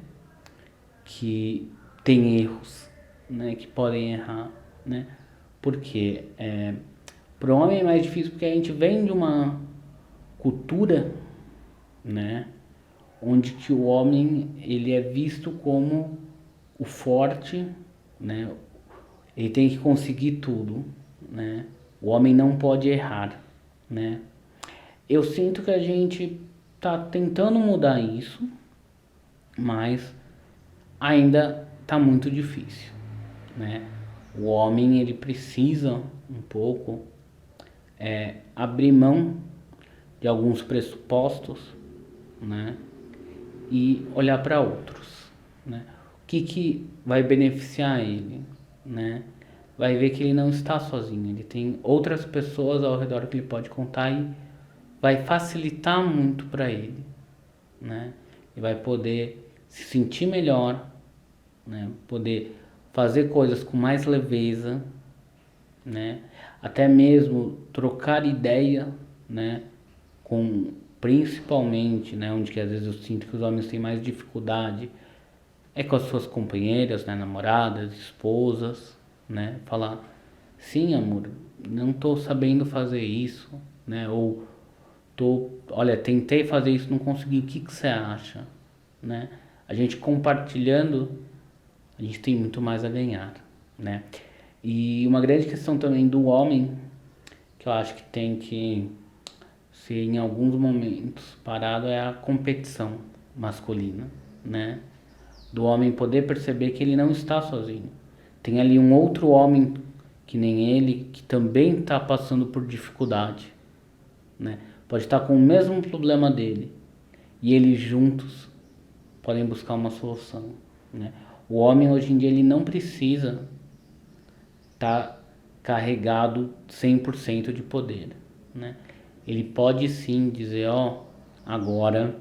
que tem erros, né? Que podem errar, né? Porque para o homem é mais difícil porque a gente vem de uma cultura, né? Onde que o homem ele é visto como o forte, né? Ele tem que conseguir tudo, né? O homem não pode errar, né? Eu sinto que a gente tá tentando mudar isso, mas ainda tá muito difícil, né? O homem ele precisa um pouco abrir mão de alguns pressupostos, né? E olhar para outros, né? O que vai beneficiar ele, né? Vai ver que ele não está sozinho, ele tem outras pessoas ao redor que ele pode contar e vai facilitar muito para ele, né? E vai poder se sentir melhor, né? Poder fazer coisas com mais leveza, né? Até mesmo trocar ideia, né? Com principalmente, né? Onde que às vezes eu sinto que os homens têm mais dificuldade é com as suas companheiras, né? Namoradas, esposas, né? Falar, sim, amor, não tô sabendo fazer isso, né? Ou olha, tentei fazer isso, não consegui, o que que você acha, né? A gente compartilhando, a gente tem muito mais a ganhar, né? E uma grande questão também do homem, que eu acho que tem que ser em alguns momentos parado, é a competição masculina, né? Do homem poder perceber que ele não está sozinho. Tem ali um outro homem que nem ele, que também está passando por dificuldade, né? Pode estar com o mesmo problema dele e eles juntos podem buscar uma solução, né? O homem hoje em dia ele não precisa estar carregado 100% de poder, né? Ele pode sim dizer, ó, agora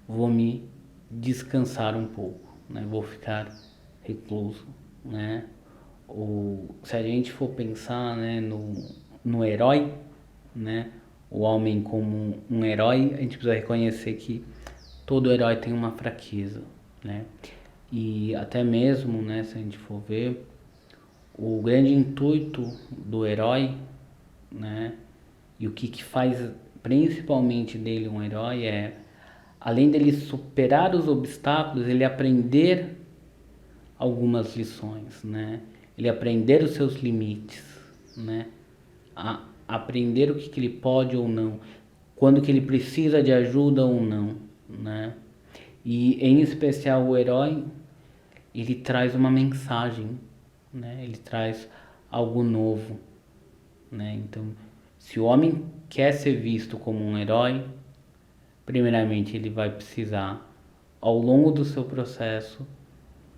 vou me descansar um pouco, né? Vou ficar recluso, né? Se a gente for pensar, né, no herói, né? O homem como um herói, a gente precisa reconhecer que todo herói tem uma fraqueza, né? E até mesmo, né, se a gente for ver, o grande intuito do herói, né? E o que faz principalmente dele um herói é, além dele superar os obstáculos, ele aprender algumas lições, né? Ele aprender os seus limites, né? Aprender o que ele pode ou não, quando que ele precisa de ajuda ou não, né? E em especial o herói, ele traz uma mensagem, né? Ele traz algo novo, né? Então, se o homem quer ser visto como um herói, primeiramente ele vai precisar, ao longo do seu processo,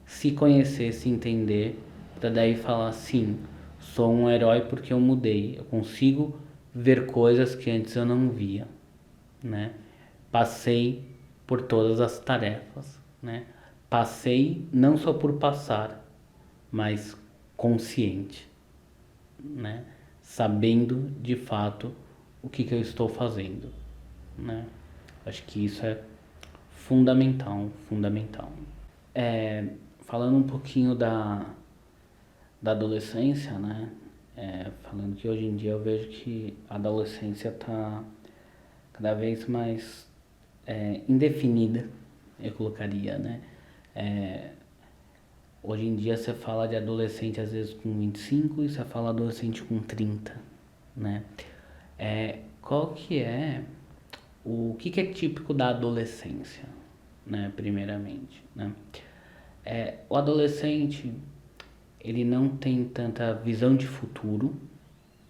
se conhecer, se entender, para daí falar sim, sou um herói porque eu mudei, eu consigo ver coisas que antes eu não via, né? Passei por todas as tarefas, né? Passei não só por passar, mas consciente, né? Sabendo de fato o que eu estou fazendo, né? Acho que isso é fundamental, fundamental. Falando um pouquinho da adolescência, né? Falando que hoje em dia eu vejo que a adolescência está cada vez mais indefinida, eu colocaria, né? Hoje em dia você fala de adolescente às vezes com 25 e você fala adolescente com 30, né? Qual que é o que é típico da adolescência, né? Primeiramente, né? O adolescente ele não tem tanta visão de futuro,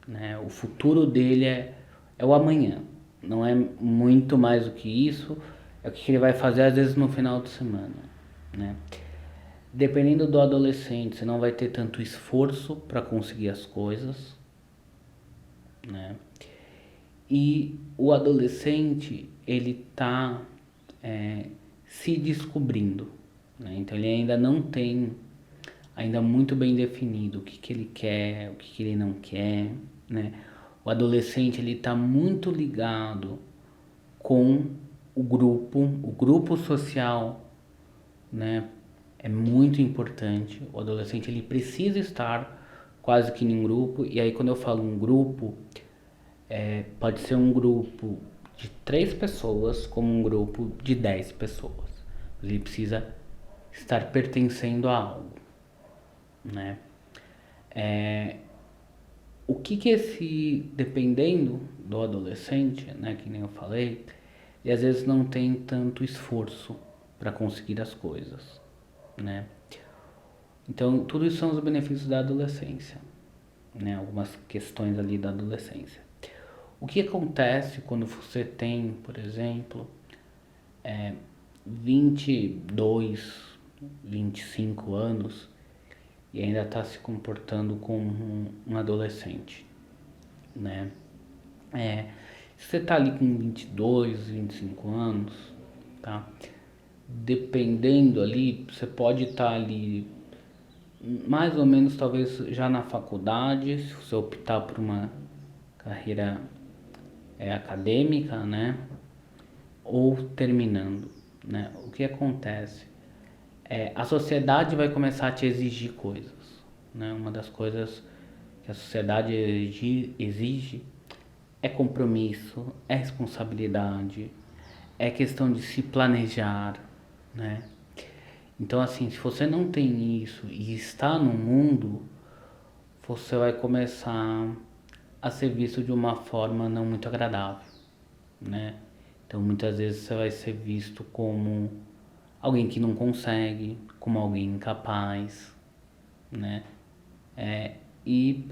né? O futuro dele é o amanhã, não é muito mais do que isso, é o que ele vai fazer às vezes no final de semana, né? Dependendo do adolescente, você não vai ter tanto esforço para conseguir as coisas, né? E o adolescente, ele tá se descobrindo, né? Então ele ainda não tem ainda muito bem definido o que ele quer, o que ele não quer, né? O adolescente ele está muito ligado com o grupo social, né? É muito importante. O adolescente ele precisa estar quase que em um grupo. E aí quando eu falo um grupo, pode ser um grupo de 3 pessoas como um grupo de 10 pessoas. Ele precisa estar pertencendo a algo, né? O que dependendo do adolescente, né, que nem eu falei, ele às vezes não tem tanto esforço para conseguir as coisas, né? Então, tudo isso são os benefícios da adolescência, né? Algumas questões ali da adolescência. O que acontece quando você tem, por exemplo, 22, 25 anos e ainda está se comportando como um adolescente, né? Se você tá ali com 22, 25 anos, tá? Dependendo ali, você pode estar ali mais ou menos talvez já na faculdade, se você optar por uma carreira acadêmica, né? Ou terminando, né? O que acontece? A sociedade vai começar a te exigir coisas, né? Uma das coisas que a sociedade exige é compromisso, é responsabilidade, é questão de se planejar, né? Então, assim, se você não tem isso e está no mundo, você vai começar a ser visto de uma forma não muito agradável, né? Então, muitas vezes você vai ser visto como alguém que não consegue, como alguém incapaz, né? E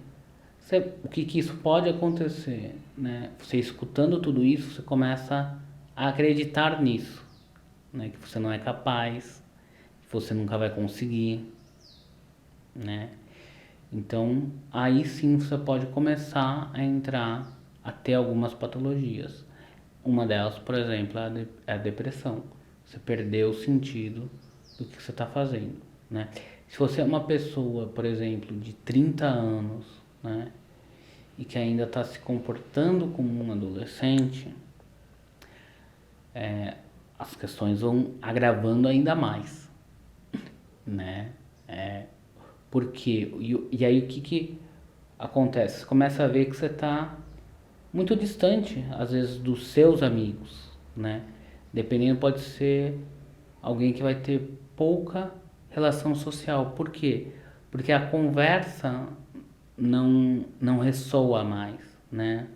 o que isso pode acontecer, né? Você escutando tudo isso, você começa a acreditar nisso, né? Que você não é capaz, que você nunca vai conseguir, né? Então, aí sim você pode começar a entrar a ter algumas patologias. Uma delas, por exemplo, é a depressão. Você perdeu o sentido do que você está fazendo, né? Se você é uma pessoa, por exemplo, de 30 anos, né? E que ainda está se comportando como um adolescente, as questões vão agravando ainda mais, né? Porque, e aí o que acontece? Você começa a ver que você está muito distante, às vezes, dos seus amigos, né? Dependendo, pode ser alguém que vai ter pouca relação social. Por quê? Porque a conversa não ressoa mais, né?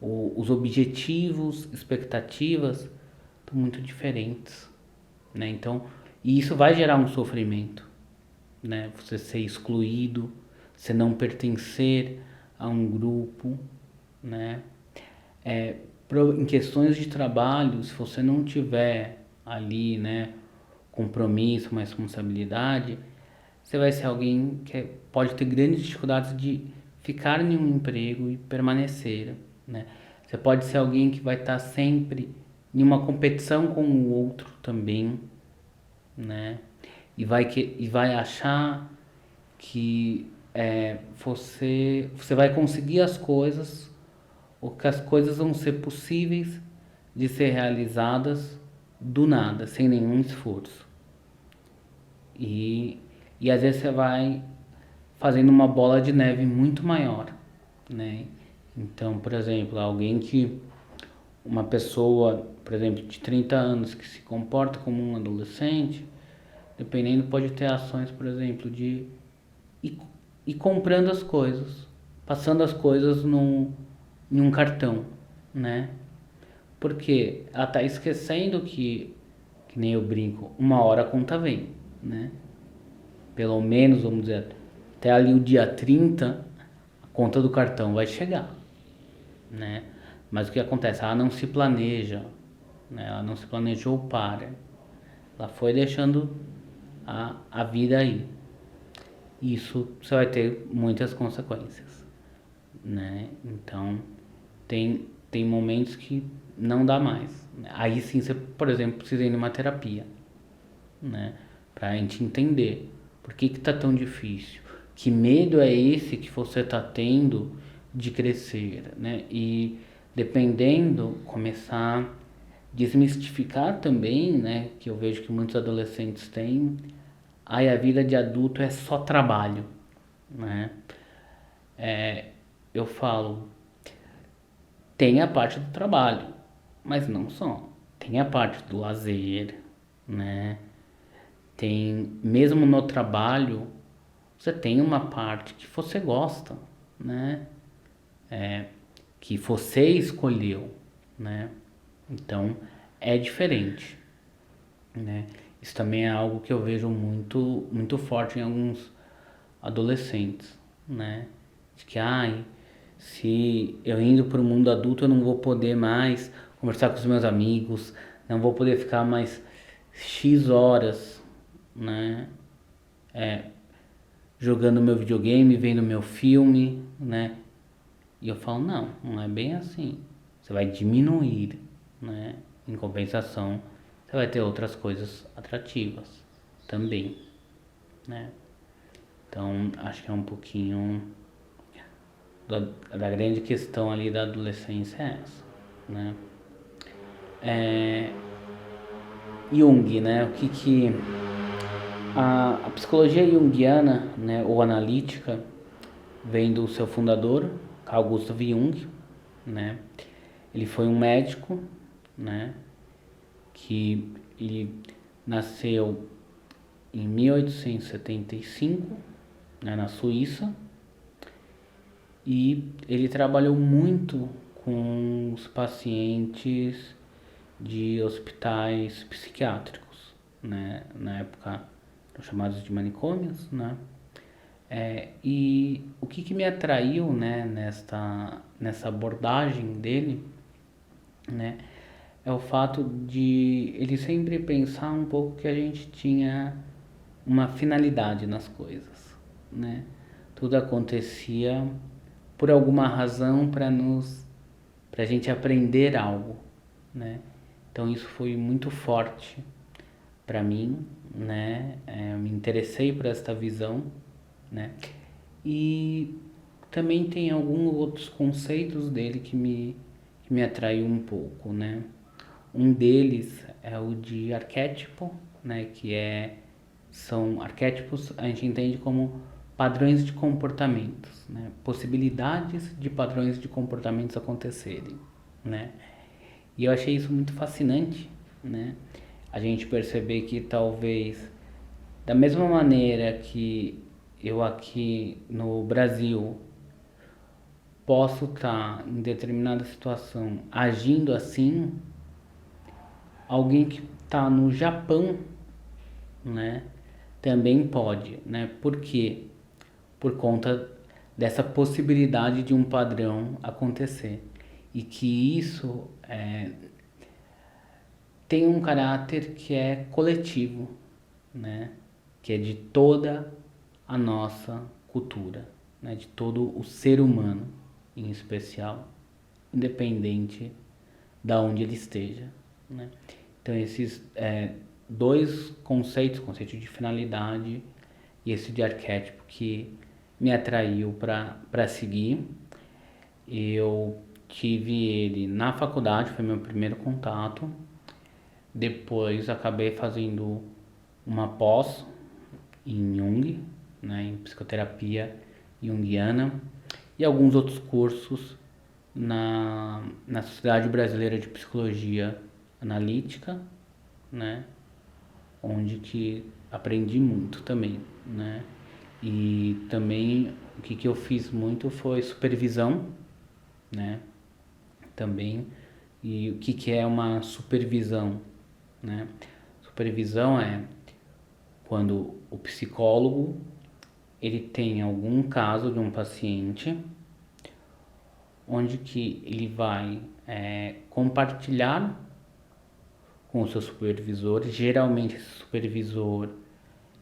Os objetivos, expectativas estão muito diferentes, né? Então, e isso vai gerar um sofrimento, né? Você ser excluído, você não pertencer a um grupo, né? Em questões de trabalho, se você não tiver ali, né, compromisso, uma responsabilidade, você vai ser alguém que pode ter grandes dificuldades de ficar em um emprego e permanecer, né? Você pode ser alguém que vai estar sempre em uma competição com o outro também, né? E vai achar que você vai conseguir as coisas, ou que as coisas vão ser possíveis de ser realizadas do nada, sem nenhum esforço. E, e às vezes você vai fazendo uma bola de neve muito maior, né? Então, por exemplo, uma pessoa, por exemplo, de 30 anos que se comporta como um adolescente, dependendo, pode ter ações, por exemplo, de ir, ir comprando as coisas, passando as coisas em um cartão, né? Porque ela tá esquecendo que nem eu brinco, uma hora a conta vem, né? Pelo menos, vamos dizer, até ali o dia 30 a conta do cartão vai chegar, né? Mas o que acontece? Ela não se planeja, né? Ela não se planejou para. Ela foi deixando a vida aí. Isso você vai ter muitas consequências, né? Então, tem momentos que não dá mais. Aí sim você, por exemplo, precisa ir numa terapia, né? Pra gente entender por que tá tão difícil. Que medo é esse que você tá tendo de crescer, né? E dependendo, começar a desmistificar também, né? Que eu vejo que muitos adolescentes têm. Ai, a vida de adulto é só trabalho, né? Eu falo, tem a parte do trabalho, mas não só. Tem a parte do lazer, né? Tem, mesmo no trabalho, você tem uma parte que você gosta, né? Que você escolheu, né? Então, é diferente, né? Isso também é algo que eu vejo muito forte em alguns adolescentes, né? De que, ai, se eu indo para o mundo adulto eu não vou poder mais conversar com os meus amigos, não vou poder ficar mais X horas, né, jogando meu videogame, vendo meu filme, né? E eu falo, não, não é bem assim. Você vai diminuir, né? Em compensação, você vai ter outras coisas atrativas também, né? Então, acho que é um pouquinho da grande questão ali da adolescência é essa, né? Jung, né? O que que a psicologia junguiana, né, ou analítica, vem do seu fundador, Carl Gustav Jung, né? Ele foi um médico, né, que ele nasceu em 1875, né, na Suíça, e ele trabalhou muito com os pacientes de hospitais psiquiátricos, né, na época chamados de manicômios, né? E o que me atraiu, né, nessa abordagem dele, né, é o fato de ele sempre pensar um pouco que a gente tinha uma finalidade nas coisas, né? Tudo acontecia por alguma razão para a gente aprender algo, né? Então isso foi muito forte para mim, né? Eu me interessei por esta visão, né? E também tem alguns outros conceitos dele que me atraiu um pouco, né? Um deles é o de arquétipo, né? São arquétipos, a gente entende como padrões de comportamentos, né? Possibilidades de padrões de comportamentos acontecerem, né? E eu achei isso muito fascinante, né? A gente perceber que talvez da mesma maneira que eu aqui no Brasil posso estar em determinada situação agindo assim, alguém que está no Japão, né, também pode, né? Por quê? Por conta dessa possibilidade de um padrão acontecer e que isso tem um caráter que é coletivo, né? Que é de toda a nossa cultura, né? De todo o ser humano, em especial, independente da onde ele esteja, né? Então esses dois conceitos, conceito de finalidade e esse de arquétipo que me atraiu para seguir. Eu tive ele na faculdade, foi meu primeiro contato. Depois acabei fazendo uma pós em Jung, né, em psicoterapia junguiana e alguns outros cursos na Sociedade Brasileira de Psicologia Analítica, né, onde que aprendi muito também, né, e também o que eu fiz muito foi supervisão, né, também, e o que é uma supervisão, né, supervisão é quando o psicólogo ele tem algum caso de um paciente onde que ele vai compartilhar com o seu supervisor. Geralmente esse supervisor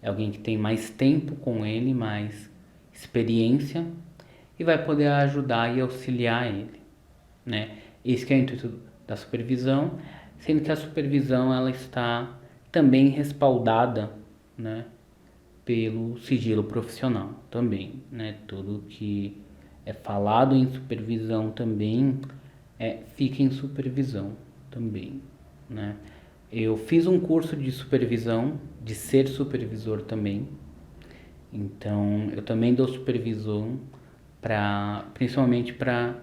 é alguém que tem mais tempo com ele, mais experiência e vai poder ajudar e auxiliar ele, né? Esse que é o intuito da supervisão, sendo que a supervisão ela está também respaldada, né, pelo sigilo profissional também, né? Tudo que é falado em supervisão também fica em supervisão também, né? Eu fiz um curso de supervisão, de ser supervisor também, então eu também dou supervisão principalmente para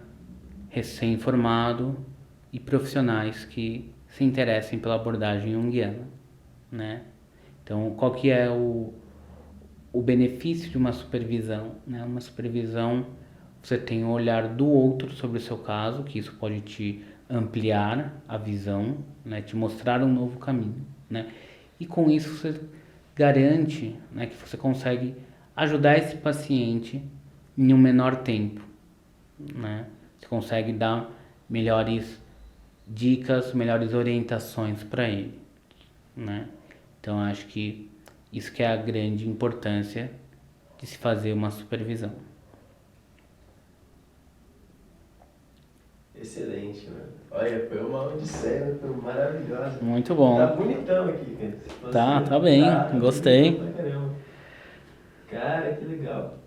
recém-formado e profissionais que se interessem pela abordagem junguiana, né? Então, qual que é o benefício de uma supervisão, né? Uma supervisão, você tem o olhar do outro sobre o seu caso, que isso pode te ampliar a visão, né? Te mostrar um novo caminho, né? E com isso você garante, né, que você consegue ajudar esse paciente em um menor tempo, né? Você consegue dar melhores dicas, melhores orientações para ele, né? Então acho que isso que é a grande importância de se fazer uma supervisão. Excelente, mano. Olha, foi uma odisseia, foi maravilhosa. Muito bom. Tá bonitão aqui, cara. Tá bem, tá gostei. bonitão pra caramba. Cara, que legal.